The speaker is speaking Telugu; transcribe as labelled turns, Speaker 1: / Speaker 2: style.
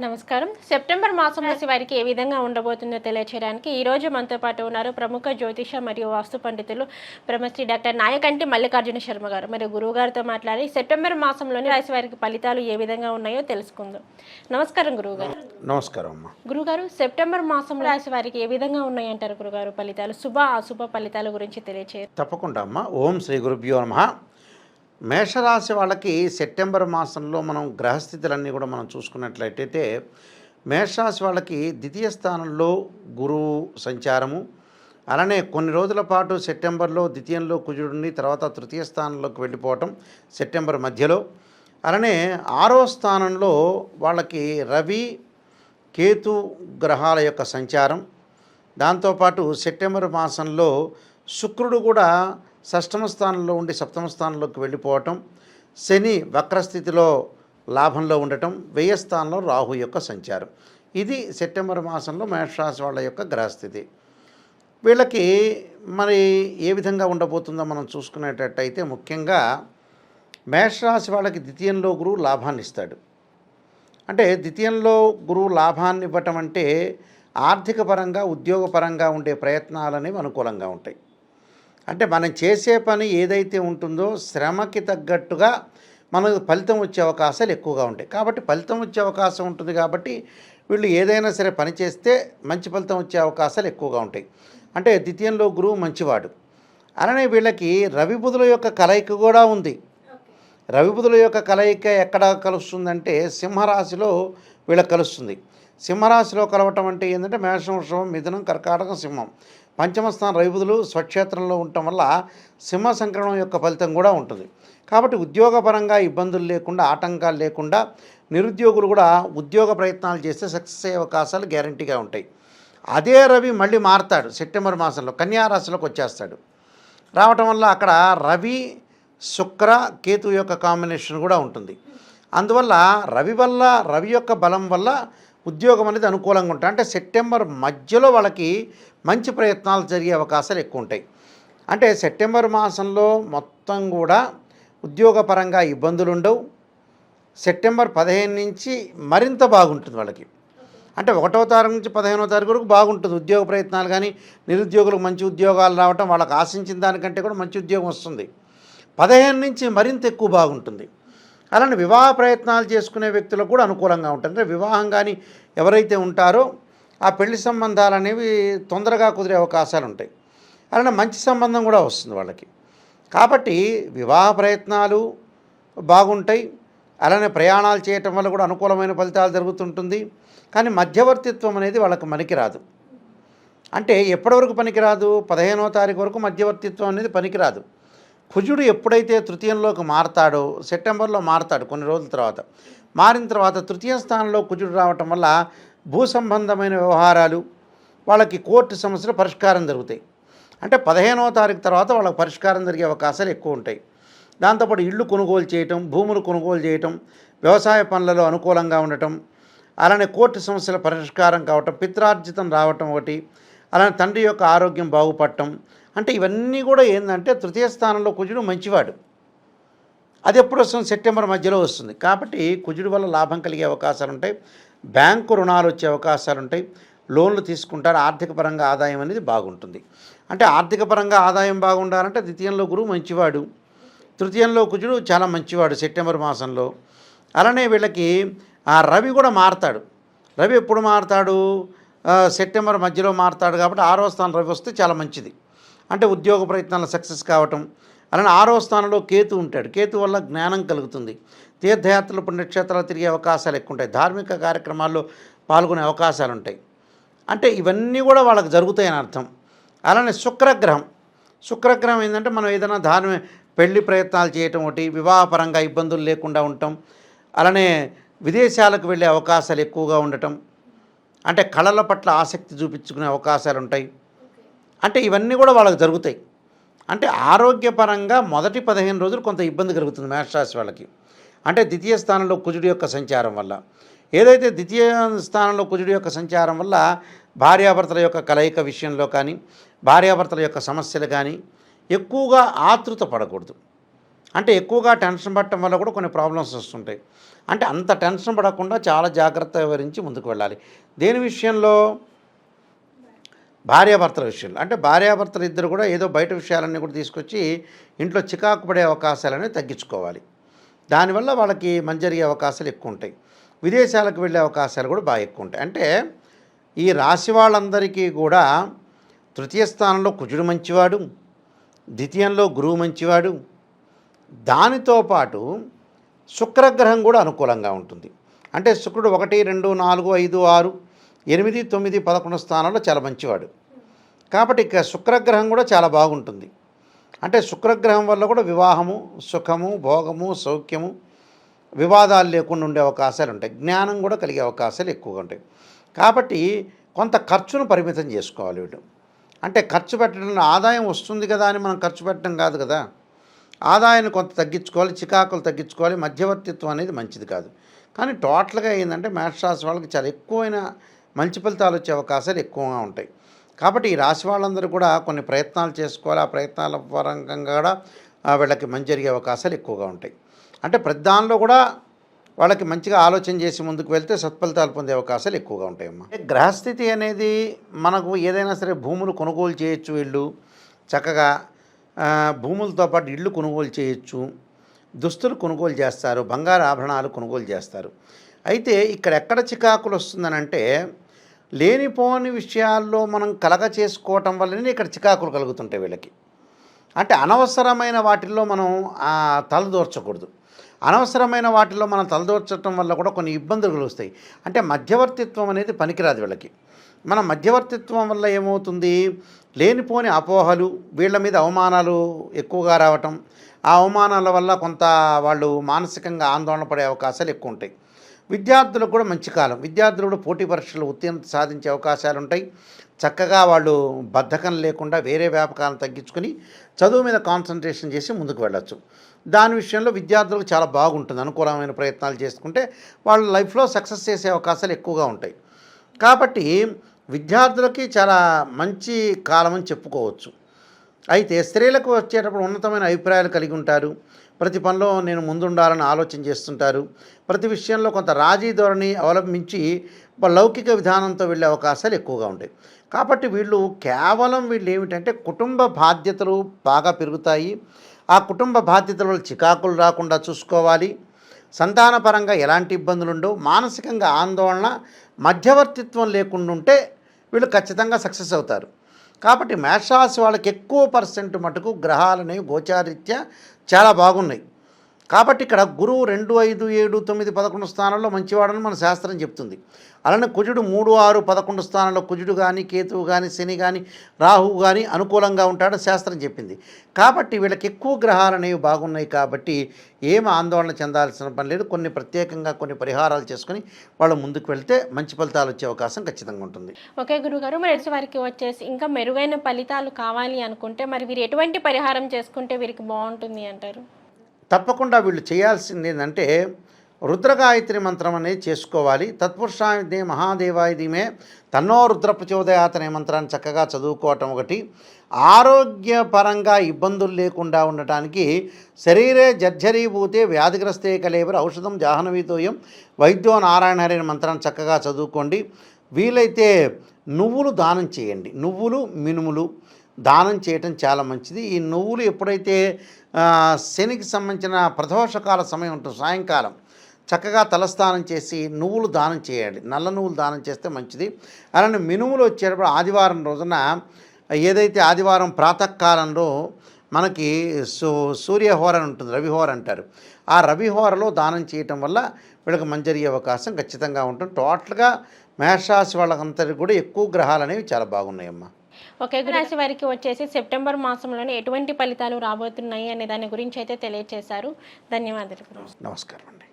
Speaker 1: నమస్కారం. సెప్టెంబర్ మాసం రాశి వారికి ఏ విధంగా ఉండబోతుందో తెలియచేయడానికి ఈ రోజు మనతో పాటు ఉన్నారు ప్రముఖ జ్యోతిష మరియు వాస్తు పండితులు బ్రహ్మశ్రీ డాక్టర్ నాయకంటి మల్లికార్జున శర్మ గారు. మరి గురువు గారితో మాట్లాడి సెప్టెంబర్ మాసంలోని రాశి వారికి ఫలితాలు ఏ విధంగా ఉన్నాయో తెలుసుకుందాం. నమస్కారం గురువు గారు.
Speaker 2: నమస్కారం అమ్మా.
Speaker 1: గురుగారు, సెప్టెంబర్ మాసం రాశి వారికి ఏ విధంగా ఉన్నాయంటారు గురుగారు? ఫలితాలు శుభ అశుభ ఫలితాల గురించి తెలియచేయారు.
Speaker 2: తప్పకుండా అమ్మా. ఓం శ్రీ గురుభ్యో నమః. మేషరాశి వాళ్ళకి సెప్టెంబర్ మాసంలో మనం గ్రహస్థితులన్నీ కూడా మనం చూసుకున్నట్లయితే మేషరాశి వాళ్ళకి ద్వితీయ స్థానంలో గురువు సంచారము, అలానే కొన్ని రోజుల పాటు సెప్టెంబర్లో ద్వితీయంలో కుజుడిని, తర్వాత తృతీయ స్థానంలోకి వెళ్ళిపోవటం సెప్టెంబర్ మధ్యలో, అలానే 6వ స్థానంలో వాళ్ళకి రవి కేతు గ్రహాల యొక్క సంచారం, దాంతోపాటు సెప్టెంబర్ మాసంలో శుక్రుడు కూడా షష్టమ స్థానంలో ఉండి సప్తమ స్థానంలోకి వెళ్ళిపోవటం, శని వక్రస్థితిలో లాభంలో ఉండటం, వ్యయ స్థానంలో రాహు యొక్క సంచారం. ఇది సెప్టెంబర్ మాసంలో మేషరాశి వాళ్ళ యొక్క గ్రహస్థితి. వీళ్ళకి మరి ఏ విధంగా ఉండబోతుందో మనం చూసుకునేటట్టయితే ముఖ్యంగా మేషరాశి వాళ్ళకి ద్వితీయంలో గురువు లాభాన్ని ఇస్తాడు. అంటే ద్వితీయంలో గురువు లాభాన్ని ఇవ్వటం అంటే ఆర్థిక పరంగా ఉద్యోగపరంగా ఉండే ప్రయత్నాలనేవి అనుకూలంగా ఉంటాయి. అంటే మనం చేసే పని ఏదైతే ఉంటుందో శ్రమకి తగ్గట్టుగా మనకు ఫలితం వచ్చే అవకాశాలు ఎక్కువగా ఉంటాయి. కాబట్టి ఫలితం వచ్చే అవకాశం ఉంటుంది కాబట్టి వీళ్ళు ఏదైనా సరే పని చేస్తే మంచి ఫలితం వచ్చే అవకాశాలు ఎక్కువగా ఉంటాయి. అంటే ద్వితీయంలో గురువు మంచివాడు. అలానే వీళ్ళకి రవి బుధుల యొక్క కలయిక కూడా ఉంది. రవి బుధుల యొక్క కలయిక ఎక్కడ కలుస్తుందంటే సింహరాశిలో వీళ్ళకి కలుస్తుంది. సింహరాశిలో కలవటం అంటే ఏంటంటే మేషం, వృషభం, మిథునం, కర్కాటకం, సింహం. పంచమ స్థానం రవి బుధులు స్వక్షేత్రంలో ఉండటం వల్ల సింహ సంక్రమణం యొక్క ఫలితం కూడా ఉంటుంది. కాబట్టి ఉద్యోగపరంగా ఇబ్బందులు లేకుండా, ఆటంకాలు లేకుండా నిరుద్యోగులు కూడా ఉద్యోగ ప్రయత్నాలు చేస్తే సక్సెస్ అయ్యే అవకాశాలు గ్యారంటీగా ఉంటాయి. అదే రవి మళ్ళీ మారతాడు సెప్టెంబర్ మాసంలో, కన్యారాశిలోకి వచ్చేస్తాడు. రావటం వల్ల అక్కడ రవి శుక్ర కేతు యొక్క కాంబినేషన్ కూడా ఉంటుంది. అందువల్ల రవి యొక్క బలం వల్ల ఉద్యోగం అనేది అనుకూలంగా ఉంటుంది. అంటే సెప్టెంబర్ మధ్యలో వాళ్ళకి మంచి ప్రయత్నాలు జరిగే అవకాశాలు ఎక్కువ ఉంటాయి. అంటే సెప్టెంబర్ మాసంలో మొత్తం కూడా ఉద్యోగపరంగా ఇబ్బందులు ఉండవు. సెప్టెంబర్ 15 నుంచి మరింత బాగుంటుంది వాళ్ళకి. అంటే 1వ తారీఖు నుంచి 15వ తారీఖు వరకు బాగుంటుంది ఉద్యోగ ప్రయత్నాలు. కానీ నిరుద్యోగులకు మంచి ఉద్యోగాలు రావటం, వాళ్ళకి ఆశించిన దానికంటే కూడా మంచి ఉద్యోగం వస్తుంది. 15 నుంచి మరింత ఎక్కువ బాగుంటుంది. అలానే వివాహ ప్రయత్నాలు చేసుకునే వ్యక్తులకు కూడా అనుకూలంగా ఉంటుంది. అంటే వివాహం కానీ ఎవరైతే ఉంటారో ఆ పెళ్లి సంబంధాలు అనేవి తొందరగా కుదిరే అవకాశాలు ఉంటాయి. అలానే మంచి సంబంధం కూడా వస్తుంది వాళ్ళకి. కాబట్టి వివాహ ప్రయత్నాలు బాగుంటాయి. అలానే ప్రయాణాలు చేయటం వల్ల కూడా అనుకూలమైన ఫలితాలు జరుగుతుంటుంది. కానీ మధ్యవర్తిత్వం అనేది వాళ్ళకి పనికిరాదు. అంటే ఎప్పటి పనికిరాదు? 15వ తారీఖు వరకు మధ్యవర్తిత్వం అనేది పనికిరాదు. కుజుడు ఎప్పుడైతే తృతీయంలోకి మారతాడో, సెప్టెంబర్లో మారతాడు కొన్ని రోజుల తర్వాత, మారిన తర్వాత తృతీయ స్థానంలో కుజుడు రావటం వల్ల భూ సంబంధమైన వ్యవహారాలు, వాళ్ళకి కోర్టు సమస్యలు పరిష్కారం జరుగుతాయి. అంటే 15వ తారీఖు తర్వాత వాళ్ళకి పరిష్కారం జరిగే అవకాశాలు ఎక్కువ ఉంటాయి. దాంతోపాటు ఇళ్ళు కొనుగోలు చేయటం, భూములు కొనుగోలు చేయటం, వ్యవసాయ పనులలో అనుకూలంగా ఉండటం, అలానే కోర్టు సమస్యల పరిష్కారం కావటం, పిత్రార్జితం రావటం ఒకటి, అలానే తండ్రి యొక్క ఆరోగ్యం బాగుపడటం. అంటే ఇవన్నీ కూడా ఏంటంటే తృతీయ స్థానంలో కుజుడు మంచివాడు. అది ఎప్పుడు వస్తుంది? సెప్టెంబర్ మధ్యలో వస్తుంది. కాబట్టి కుజుడు వల్ల లాభం కలిగే అవకాశాలు ఉంటాయి. బ్యాంకు రుణాలు వచ్చే అవకాశాలు ఉంటాయి. లోన్లు తీసుకుంటారు. ఆర్థిక పరంగా ఆదాయం అనేది బాగుంటుంది. అంటే ఆర్థిక పరంగా ఆదాయం బాగుండాలంటే ద్వితీయంలో గురువు మంచివాడు, తృతీయంలో కుజుడు చాలా మంచివాడు సెప్టెంబర్ మాసంలో. అలానే వీళ్ళకి రవి కూడా మారతాడు. రవి ఎప్పుడు మారతాడు? సెప్టెంబర్ మధ్యలో మారతాడు. కాబట్టి 6వ స్థానం రవి వస్తే చాలా మంచిది. అంటే ఉద్యోగ ప్రయత్నాలు సక్సెస్ కావటం. అలానే 6వ స్థానంలో కేతు ఉంటాడు. కేతు వల్ల జ్ఞానం కలుగుతుంది. తీర్థయాత్రలు, పుణ్యక్షేత్రాలు తిరిగే అవకాశాలు ఎక్కువ ఉంటాయి. ధార్మిక కార్యక్రమాల్లో పాల్గొనే అవకాశాలు ఉంటాయి. అంటే ఇవన్నీ కూడా వాళ్ళకి జరుగుతాయని అర్థం. అలానే శుక్రగ్రహం ఏంటంటే మనం ఏదైనా పెళ్లి ప్రయత్నాలు చేయటం ఒకటి, వివాహపరంగా ఇబ్బందులు లేకుండా ఉండటం, అలానే విదేశాలకు వెళ్ళే అవకాశాలు ఎక్కువగా ఉండటం, అంటే కళల పట్ల ఆసక్తి చూపించుకునే అవకాశాలు ఉంటాయి. అంటే ఇవన్నీ కూడా వాళ్ళకి జరుగుతాయి. అంటే ఆరోగ్యపరంగా మొదటి 15 రోజులు కొంత ఇబ్బంది కలుగుతుంది మేషరాశి వాళ్ళకి. అంటే ద్వితీయ స్థానంలో కుజుడి యొక్క సంచారం వల్ల, ఏదైతే ద్వితీయ స్థానంలో కుజుడి యొక్క సంచారం వల్ల భార్యాభర్తల యొక్క కలయిక విషయంలో కానీ, భార్యాభర్తల యొక్క సమస్యలు కానీ ఎక్కువగా ఆతృత పడకూడదు. అంటే ఎక్కువగా టెన్షన్ పడటం వల్ల కూడా కొన్ని ప్రాబ్లమ్స్ వస్తుంటాయి. అంటే అంత టెన్షన్ పడకుండా చాలా జాగ్రత్త వివరించి ముందుకు వెళ్ళాలి. దేని విషయంలో? భార్యాభర్తల విషయంలో. అంటే భార్యాభర్తలు ఇద్దరు కూడా ఏదో బయట విషయాలన్నీ కూడా తీసుకొచ్చి ఇంట్లో చికాకు పడే అవకాశాలన్నీ తగ్గించుకోవాలి. దానివల్ల వాళ్ళకి మంచి జరిగే అవకాశాలు ఎక్కువ ఉంటాయి. విదేశాలకు వెళ్ళే అవకాశాలు కూడా బాగా ఎక్కువ ఉంటాయి. అంటే ఈ రాశి వాళ్ళందరికీ కూడా తృతీయ స్థానంలో కుజుడు మంచివాడు, ద్వితీయంలో గురువు మంచివాడు, దానితో పాటు శుక్రగ్రహం కూడా అనుకూలంగా ఉంటుంది. అంటే శుక్రుడు 1, 2, 4, 5, 6, 8, 9, 11 స్థానాల్లో చాలా మంచివాడు. కాబట్టి ఇక శుక్రగ్రహం కూడా చాలా బాగుంటుంది. అంటే శుక్రగ్రహం వల్ల కూడా వివాహము, సుఖము, భోగము, సౌఖ్యము, వివాదాలు లేకుండా ఉండే అవకాశాలు ఉంటాయి. జ్ఞానం కూడా కలిగే అవకాశాలు ఎక్కువగా ఉంటాయి. కాబట్టి కొంత ఖర్చును పరిమితం చేసుకోవాలి వీళ్ళు. అంటే ఖర్చు పెట్టడం, ఆదాయం వస్తుంది కదా అని మనం ఖర్చు పెట్టడం కాదు కదా. ఆదాయాన్ని కొంత తగ్గించుకోవాలి, చికాకులు తగ్గించుకోవాలి. మధ్యవర్తిత్వం అనేది మంచిది కాదు. కానీ టోటల్గా ఏంటంటే మేషరాశి వాళ్ళకి చాలా ఎక్కువైన మంచి ఫలితాలు వచ్చే అవకాశాలు ఎక్కువగా ఉంటాయి. కాబట్టి ఈ రాశి వాళ్ళందరూ కూడా కొన్ని ప్రయత్నాలు చేసుకోవాలి. ఆ ప్రయత్నాల పరంగా కూడా వీళ్ళకి మంచి జరిగే అవకాశాలు ఎక్కువగా ఉంటాయి. అంటే ప్రతి దానిలో కూడా వాళ్ళకి మంచిగా ఆలోచన చేసి ముందుకు వెళ్తే సత్ఫలితాలు పొందే అవకాశాలు ఎక్కువగా ఉంటాయమ్మా. గ్రహస్థితి అనేది మనకు ఏదైనా సరే భూములు కొనుగోలు చేయొచ్చు. వీళ్ళు చక్కగా భూములతో పాటు ఇళ్ళు కొనుగోలు చేయొచ్చు, దుస్తులు కొనుగోలు చేస్తారు, బంగారు ఆభరణాలు కొనుగోలు చేస్తారు. అయితే ఇక్కడ ఎక్కడ చికాకులు వస్తుందనంటే లేనిపోని విషయాల్లో మనం కలగ చేసుకోవటం వల్లనే ఇక్కడ చికాకులు కలుగుతుంటాయి వీళ్ళకి. అంటే అనవసరమైన వాటిల్లో మనం తలదూర్చకూడదు. అనవసరమైన వాటిల్లో మనం తలదూర్చడం వల్ల కూడా కొన్ని ఇబ్బందులు కలుగుతాయి. అంటే మధ్యవర్తిత్వం అనేది పనికిరాదు వీళ్ళకి. మన మధ్యవర్తిత్వం వల్ల ఏమవుతుంది, లేనిపోని అపోహలు, వీళ్ళ మీద అవమానాలు ఎక్కువగా రావటం, ఆ అవమానాల వల్ల కొంత వాళ్ళు మానసికంగా ఆందోళన పడే అవకాశాలు ఎక్కువ ఉంటాయి. విద్యార్థులకు కూడా మంచి కాలం. విద్యార్థులు కూడా పోటీ పరీక్షలు ఉత్తీర్ణత సాధించే అవకాశాలు ఉంటాయి. చక్కగా వాళ్ళు బద్ధకం లేకుండా వేరే వ్యాపకాలను తగ్గించుకొని చదువు మీద కాన్సన్ట్రేషన్ చేసి ముందుకు వెళ్ళచ్చు. దాని విషయంలో విద్యార్థులకు చాలా బాగుంటుంది. అనుకూలమైన ప్రయత్నాలు చేసుకుంటే వాళ్ళ లైఫ్లో సక్సెస్ చేసే అవకాశాలు ఎక్కువగా ఉంటాయి. కాబట్టి విద్యార్థులకి చాలా మంచి కాలం అని చెప్పుకోవచ్చు. అయితే స్త్రీలకు వచ్చేటప్పుడు ఉన్నతమైన అభిప్రాయాలు కలిగి ఉంటారు. ప్రతి పనిలో నేను ముందుండాలని ఆలోచన చేస్తుంటారు. ప్రతి విషయంలో కొంత రాజీ ధోరణి అవలంబించి లౌకిక విధానంతో వెళ్ళే అవకాశాలు ఎక్కువగా ఉంటాయి. కాబట్టి వీళ్ళు ఏమిటంటే కుటుంబ బాధ్యతలు బాగా పెరుగుతాయి. ఆ కుటుంబ బాధ్యతల వల్ల చికాకులు రాకుండా చూసుకోవాలి. సంతానపరంగా ఎలాంటి ఇబ్బందులు ఉండవు. మానసికంగా ఆందోళన, మధ్యవర్తిత్వం లేకుండా ఉంటే వీళ్ళు ఖచ్చితంగా సక్సెస్ అవుతారు. కాబట్టి మేషరాశి వాళ్ళకి ఎక్కువ పర్సెంట్ మటుకు గ్రహాలనేవి గోచారీత్యా చాలా బాగున్నాయి. కాబట్టి ఇక్కడ గురువు 2, 5, 7, 9, 11 స్థానాల్లో మంచివాడని మన శాస్త్రం చెప్తుంది. అలానే కుజుడు 3, 6, 11 స్థానాల్లో కుజుడు కానీ, కేతువు కానీ, శని కానీ, రాహువు కానీ అనుకూలంగా ఉంటాడని శాస్త్రం చెప్పింది. కాబట్టి వీళ్ళకి ఎక్కువ గ్రహాలు అనేవి బాగున్నాయి. కాబట్టి ఏం ఆందోళన చెందాల్సిన పని లేదు. కొన్ని ప్రత్యేకంగా కొన్ని పరిహారాలు చేసుకుని వాళ్ళు ముందుకు వెళ్తే మంచి ఫలితాలు వచ్చే అవకాశం ఖచ్చితంగా ఉంటుంది.
Speaker 1: ఓకే గురుగారు, మరి ఎటు వారికి వచ్చేసి ఇంకా మెరుగైన ఫలితాలు కావాలి అనుకుంటే మరి వీరు ఎటువంటి పరిహారం చేసుకుంటే వీరికి బాగుంటుంది అంటారు?
Speaker 2: తప్పకుండా వీళ్ళు చేయాల్సింది ఏంటంటే రుద్రగాయత్రి మంత్రం అనేది చేసుకోవాలి. తత్పురుషాయ మహాదేవాయ ధీమే తన్నో రుద్ర ప్రచోదయాత్ అనే మంత్రాన్ని చక్కగా చదువుకోవటం ఒకటి. ఆరోగ్యపరంగా ఇబ్బందులు లేకుండా ఉండటానికి శరీరే జర్జరీభూతే వ్యాధిగ్రస్తే కలేబర్ ఔషధం జాహ్నవీతోయం వైద్యో నారాయణ హరి అనే మంత్రాన్ని చక్కగా చదువుకోండి. వీలైతే నువ్వులు దానం చేయండి. నువ్వులు, మినుములు దానం చేయటం చాలా మంచిది. ఈ నువ్వులు ఎప్పుడైతే శనికి సంబంధించిన ప్రదోషకాల సమయం ఉంటుంది, సాయంకాలం చక్కగా తలస్నానం చేసి నువ్వులు దానం చేయాలి. నల్ల నువ్వులు దానం చేస్తే మంచిది. అలానే మినుములు వచ్చేటప్పుడు ఆదివారం రోజున ఏదైతే ఆదివారం ప్రాతకాలంలో మనకి సూర్యహోర అని ఉంటుంది, రవిహోర అంటారు. ఆ రవిహోరలో దానం చేయటం వల్ల వీళ్ళకి మంచి జరిగే అవకాశం ఖచ్చితంగా ఉంటుంది. టోటల్గా మేషరాశి వాళ్ళకందరికీ కూడా ఎక్కువ గ్రహాలు అనేవి చాలా బాగున్నాయమ్మా.
Speaker 1: ఒకే రాశి వారికి వచ్చేసి సెప్టెంబర్ మాసంలోనే ఎటువంటి ఫలితాలు రాబోతున్నాయి అనే దాని గురించి అయితే తెలియజేశారు. ధన్యవాదాలు.
Speaker 2: నమస్కారం అండి.